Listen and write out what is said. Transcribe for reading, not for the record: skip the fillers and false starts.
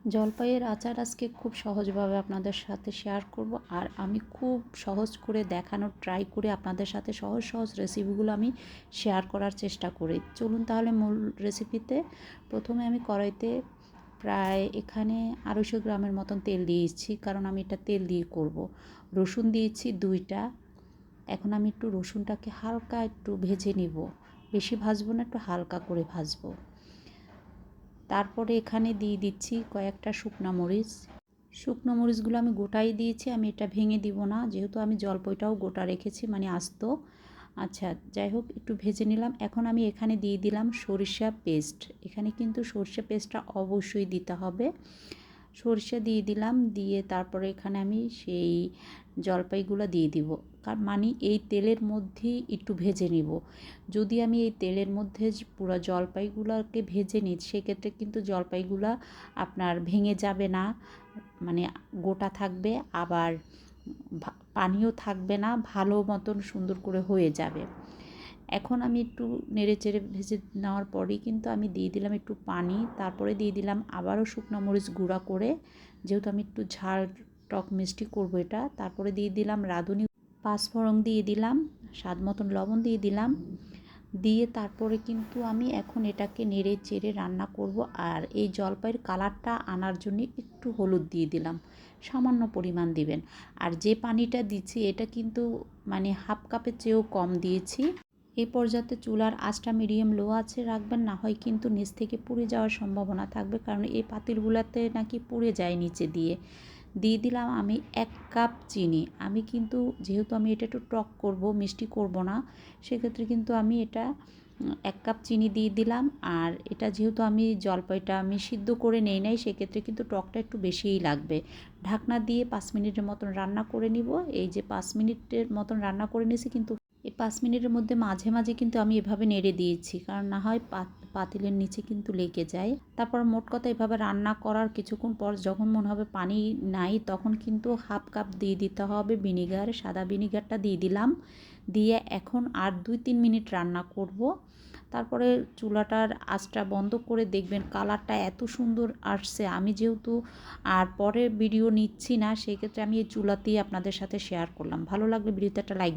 জলপাইয়ের আচার আজকে খুব সহজভাবে আপনাদের সাথে শেয়ার করব, আর আমি খুব সহজ করে দেখানোর ট্রাই করে আপনাদের সাথে সহজ সহজ রেসিপিগুলো আমি শেয়ার করার চেষ্টা করি। চলুন তাহলে মূল রেসিপিতে। প্রথমে আমি কড়াইতে প্রায় এখানে 250 গ্রামের মতন তেল দিয়েছি, কারণ আমি এটা তেল দিয়ে করব। রসুন দিয়েছি 2টা। এখন আমি একটু রসুনটাকে হালকা একটু ভেজে নিব, বেশি ভাজবো না, একটু হালকা করে ভাজবো। তারপরে এখানে দিয়ে দিচ্ছি কয়েকটা শুকনো মরিচ। শুকনো মরিচগুলো আমি গোটাই দিয়েছি, আমি এটা ভেঙে দিব না, যেহেতু আমি জলপাইটাও গোটা রেখেছি, মানে আস্ত। আচ্ছা, যাই হোক, একটু ভেজে নিলাম। এখন আমি এখানে দিয়ে দিলাম সরিষা পেস্ট। এখানে কিন্তু সরিষা পেস্টটা অবশ্যই দিতে হবে। সরিষা দিয়ে দিলাম, দিয়ে তারপরে এখানে আমি সেই জলপাইগুলো দিয়ে দিব। মানে এই তেলের মধ্যেই একটু ভেজে নিব। যদি আমি এই তেলের মধ্যে পুরো জলপাইগুলোকে ভেজে নিই, সেক্ষেত্রে কিন্তু জলপাইগুলো আপনার ভেঙে যাবে না, মানে গোটা থাকবে, আবার পানিও থাকবে না, ভালো মতন সুন্দর করে হয়ে যাবে। এখন আমি একটু নেড়ে চেড়ে ভেজে নেওয়ার পরেই কিন্তু আমি দিয়ে দিলাম একটু পানি। তারপরে দিয়ে দিলাম আবারও শুকনো মরিচ গুঁড়া করে, যেহেতু আমি একটু ঝাল টক মিষ্টি করবো এটা। তারপরে দিয়ে দিলাম রাঁধুনি, পাঁচফোড়ন দিয়ে দিলাম, স্বাদ মতন লবণ দিয়ে দিলাম। দিয়ে তারপরে কিন্তু আমি এখন এটাকে নেড়ে চেড়ে রান্না করব। আর এই জলপাইয়ের কালারটা আনার জন্য একটু হলুদ দিয়ে দিলাম, সামান্য পরিমাণ দিবেন। আর যে পানিটা দিচ্ছি এটা কিন্তু মানে হাফ কাপের চেয়েও কম দিয়েছি। এই পর্যায়ে চুলার আঁচটা মিডিয়াম লো আছে রাখবেন, না হয় কিন্তু নিচ থেকে পুড়ে যাওয়ার সম্ভাবনা থাকবে, কারণ এই পাতিলগুলোতে নাকি পুড়ে যায় নিচে দিয়ে। দিয়ে দিলাম আমি 1 কাপ চিনি। আমি কিন্তু যেহেতু আমি এটা একটু টক করব, মিষ্টি করব না, সেক্ষেত্রে কিন্তু আমি এটা 1 কাপ চিনি দিয়ে দিলাম। আর এটা যেহেতু আমি জলপাইটা আমি সিদ্ধ করে নেই নাই, সেক্ষেত্রে কিন্তু টকটা একটু বেশিই লাগবে। ঢাকনা দিয়ে 5 মিনিটের মতন রান্না করে নিব। এই যে 5 মিনিটের মতন রান্না করে নিয়েছি, কিন্তু এই 5 মিনিটের মধ্যে মাঝে মাঝে কিন্তু আমি এভাবে নেড়ে দিয়েছি, কারণ না হয় পাতিলের নিচে কিন্তু লেগে যায়। তারপর মোট কথা এভাবে রান্না করার কিছুক্ষণ পর যখন মনে হবে পানি নাই, তখন কিন্তু হাফ কাপ দিয়ে দিতে হবে ভিনিগার, সাদা ভিনিগারটা দিয়ে দিলাম। দিয়ে এখন আর 2-3 মিনিট রান্না করব। তারপরে চুলাটার আঁচটা বন্ধ করে দেখবেন কালারটা এত সুন্দর আসছে। আমি যেহেতু আর পরে ভিডিও নিচ্ছি না, সেক্ষেত্রে আমি এই চুলাতেই আপনাদের সাথে শেয়ার করলাম। ভালো লাগলে ভিডিওতে একটা লাইক